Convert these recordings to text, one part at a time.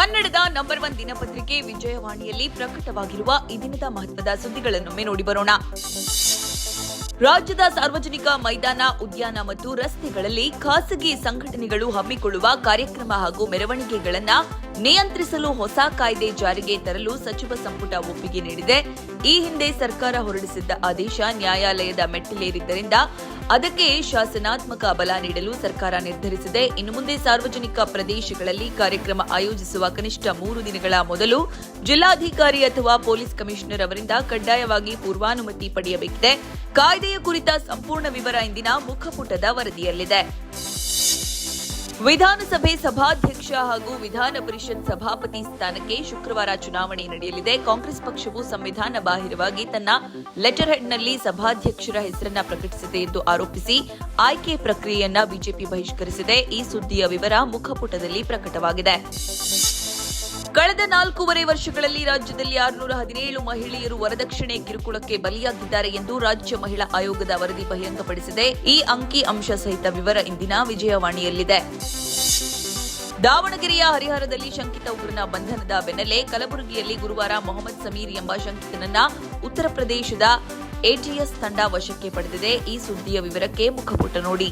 ಕನ್ನಡದ ನಂಬರ್ 1 ದಿನಪತ್ರಿಕೆ ವಿಜಯವಾಣಿಯಲ್ಲಿ ಪ್ರಕಟವಾಗಿರುವ ಈ ದಿನದ ಮಹತ್ವದ ಸುದ್ದಿಗಳನ್ನೊಮ್ಮೆ ನೋಡಿ ಬರೋಣ. ರಾಜ್ಯದ ಸಾರ್ವಜನಿಕ ಮೈದಾನ, ಉದ್ಯಾನ ಮತ್ತು ರಸ್ತೆಗಳಲ್ಲಿ ಖಾಸಗಿ ಸಂಘಟನೆಗಳು ಹಮ್ಮಿಕೊಳ್ಳುವ ಕಾರ್ಯಕ್ರಮ ಹಾಗೂ ಮೆರವಣಿಗೆಗಳನ್ನು ನಿಯಂತ್ರಿಸಲು ಹೊಸ ಕಾಯ್ದೆ ಜಾರಿಗೆ ತರಲು ಸಚಿವ ಸಂಪುಟ ಒಪ್ಪಿಗೆ ನೀಡಿದೆ. ಈ ಹಿಂದೆ ಸರ್ಕಾರ ಹೊರಡಿಸಿದ್ದ ಆದೇಶ ನ್ಯಾಯಾಲಯದ ಮೆಟ್ಟಿಲೇರಿದ್ದರಿಂದ ಅದಕ್ಕೆ ಶಾಸನಾತ್ಮಕ ಬಲ ನೀಡಲು ಸರ್ಕಾರ ನಿರ್ಧರಿಸಿದೆ. ಇನ್ನು ಮುಂದೆ ಸಾರ್ವಜನಿಕ ಪ್ರದೇಶಗಳಲ್ಲಿ ಕಾರ್ಯಕ್ರಮ ಆಯೋಜಿಸುವ ಕನಿಷ್ಠ 3 ದಿನಗಳ ಮೊದಲು ಜಿಲ್ಲಾಧಿಕಾರಿ ಅಥವಾ ಪೊಲೀಸ್ ಕಮಿಷನರ್ ಅವರಿಂದ ಕಡ್ಡಾಯವಾಗಿ ಪೂರ್ವಾನುಮತಿ ಪಡೆಯಬೇಕಿದೆ. ಕಾಯ್ದೆಯ ಕುರಿತ ಸಂಪೂರ್ಣ ವಿವರ ಇಂದಿನ ಮುಖಪುಟದ ವರದಿಯಲ್ಲಿದೆ. ವಿಧಾನಸಭೆ ಸಭಾಧ್ಯಕ್ಷ ಹಾಗೂ ವಿಧಾನ ಪರಿಷತ್ ಸಭಾಪತಿ ಸ್ಥಾನಕ್ಕೆ ಶುಕ್ರವಾರ ಚುನಾವಣೆ ನಡೆಯಲಿದೆ. ಕಾಂಗ್ರೆಸ್ ಪಕ್ಷವು ಸಂವಿಧಾನ ಬಾಹಿರವಾಗಿ ತನ್ನ ಲೆಟರ್ ಹೆಡ್ನಲ್ಲಿ ಸಭಾಧ್ಯಕ್ಷರ ಹೆಸರನ್ನ ಪ್ರಕಟಿಸಿದೆ ಎಂದು ಆರೋಪಿಸಿ ಆಯ್ಕೆ ಪ್ರಕ್ರಿಯೆಯನ್ನ ಬಿಜೆಪಿ ಬಹಿಷ್ಕರಿಸಿದೆ. ಈ ಸುದ್ದಿಯ ವಿವರ ಮುಖಪುಟದಲ್ಲಿ ಪ್ರಕಟವಾಗಿದೆ. ಕಳೆದ 4.5 ವರ್ಷಗಳಲ್ಲಿ ರಾಜ್ಯದಲ್ಲಿ 617 ಮಹಿಳೆಯರು ವರದಕ್ಷಿಣೆ ಕಿರುಕುಳಕ್ಕೆ ಬಲಿಯಾಗಿದ್ದಾರೆ ಎಂದು ರಾಜ್ಯ ಮಹಿಳಾ ಆಯೋಗದ ವರದಿ ಬಹಿರಂಗಪಡಿಸಿದೆ. ಈ ಅಂಕಿ ಅಂಶ ಸಹಿತ ವಿವರ ಇಂದಿನ ವಿಜಯವಾಣಿಯಲ್ಲಿದೆ. ದಾವಣಗೆರೆಯ ಹರಿಹರದಲ್ಲಿ ಶಂಕಿತ ಉಗ್ರನ ಬಂಧನದ ಬೆನ್ನಲ್ಲೇ ಕಲಬುರಗಿಯಲ್ಲಿ ಗುರುವಾರ ಮೊಹಮ್ಮದ್ ಸಮೀರ್ ಎಂಬ ಶಂಕಿತನನ್ನ ಉತ್ತರ ಪ್ರದೇಶದ ಎಟಿಎಸ್ ತಂಡ ವಶಕ್ಕೆ ಪಡೆದಿದೆ. ಈ ಸುದ್ದಿಯ ವಿವರಕ್ಕೆ ಮುಖಪುಟ ನೋಡಿ.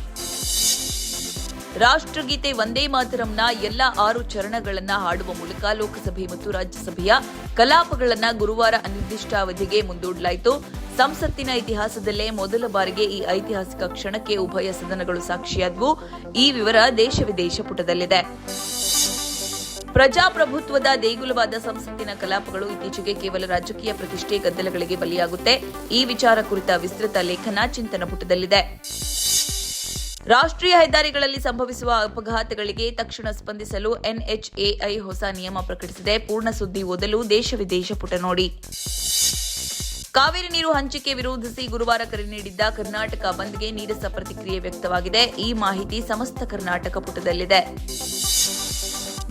ರಾಷ್ಟ್ರಗೀತೆ ವಂದೇ ಮಾತರಂನ ಎಲ್ಲ 6 ಚರಣಗಳನ್ನು ಹಾಡುವ ಮೂಲಕ ಲೋಕಸಭೆ ಮತ್ತು ರಾಜ್ಯಸಭೆಯ ಕಲಾಪಗಳನ್ನು ಗುರುವಾರ ಅನಿರ್ದಿಷ್ಟಾವಧಿಗೆ ಮುಂದೂಡಲಾಯಿತು. ಸಂಸತ್ತಿನ ಇತಿಹಾಸದಲ್ಲೇ ಮೊದಲ ಬಾರಿಗೆ ಈ ಐತಿಹಾಸಿಕ ಕ್ಷಣಕ್ಕೆ ಉಭಯ ಸದನಗಳು ಸಾಕ್ಷಿಯಾದವು. ಈ ವಿವರ ದೇಶ ವಿದೇಶ ಪುಟದಲ್ಲಿದೆ. ಪ್ರಜಾಪ್ರಭುತ್ವದ ದೇಗುಲವಾದ ಸಂಸತ್ತಿನ ಕಲಾಪಗಳು ಇತ್ತೀಚೆಗೆ ಕೇವಲ ರಾಜಕೀಯ ಪ್ರತಿಷ್ಠೆ ಗದ್ದಲಗಳಿಗೆ ಬಲಿಯಾಗುತ್ತೆ. ಈ ವಿಚಾರ ಕುರಿತ ವಿಸ್ತೃತ ಲೇಖನ ಚಿಂತನ ಪುಟದಲ್ಲಿದೆ. ರಾಷ್ಟ್ರೀಯ ಹೆದ್ದಾರಿಗಳಲ್ಲಿ ಸಂಭವಿಸುವ ಅಪಘಾತಗಳಿಗೆ ತಕ್ಷಣ ಸ್ಪಂದಿಸಲು ಎನ್ಎಚ್ಎಐ ಹೊಸ ನಿಯಮ ಪ್ರಕಟಿಸಿದೆ. ಪೂರ್ಣ ಸುದ್ದಿ ಓದಲು ದೇಶ ವಿದೇಶ ಪುಟ ನೋಡಿ. ಕಾವೇರಿ ನೀರು ಹಂಚಿಕೆ ವಿರೋಧಿಸಿ ಗುರುವಾರ ಕರೆ ನೀಡಿದ್ದ ಕರ್ನಾಟಕ ಬಂದ್ಗೆ ನೀರಸ ಪ್ರತಿಕ್ರಿಯೆ ವ್ಯಕ್ತವಾಗಿದೆ. ಈ ಮಾಹಿತಿ ಸಮಸ್ತ ಕರ್ನಾಟಕ ಪುಟದಲ್ಲಿದೆ.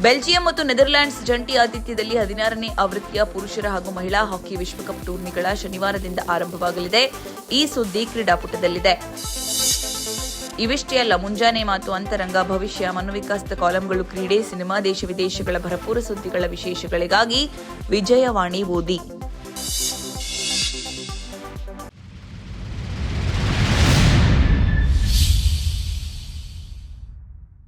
ಬೆಲ್ಜಿಯಂ ಮತ್ತು ನೆದರ್ಲ್ಯಾಂಡ್ಸ್ ಜಂಟಿ ಆತಿಥ್ಯದಲ್ಲಿ 16ನೇ ಆವೃತ್ತಿಯ ಪುರುಷರ ಹಾಗೂ ಮಹಿಳಾ ಹಾಕಿ ವಿಶ್ವಕಪ್ ಟೂರ್ನಿಗಳ ಶನಿವಾರದಿಂದ ಆರಂಭವಾಗಲಿದೆ. ಈ ಸುದ್ದಿ ಕ್ರೀಡಾಪುಟದಲ್ಲಿದೆ. ಇವಿಷ್ಟೇ ಅಲ್ಲ, ಮುಂಜಾನೆ ಮಾತು, ಅಂತರಂಗ, ಭವಿಷ್ಯ, ಮನೋವಿಕಾಸದ ಕಾಲಂಗಳು, ಕ್ರೀಡೆ, ಸಿನಿಮಾ, ದೇಶ ವಿದೇಶಗಳ ಭರಪೂರ ಸುದ್ದಿಗಳ ವಿಶೇಷಗಳಿಗಾಗಿ ವಿಜಯವಾಣಿ ಓದಿ.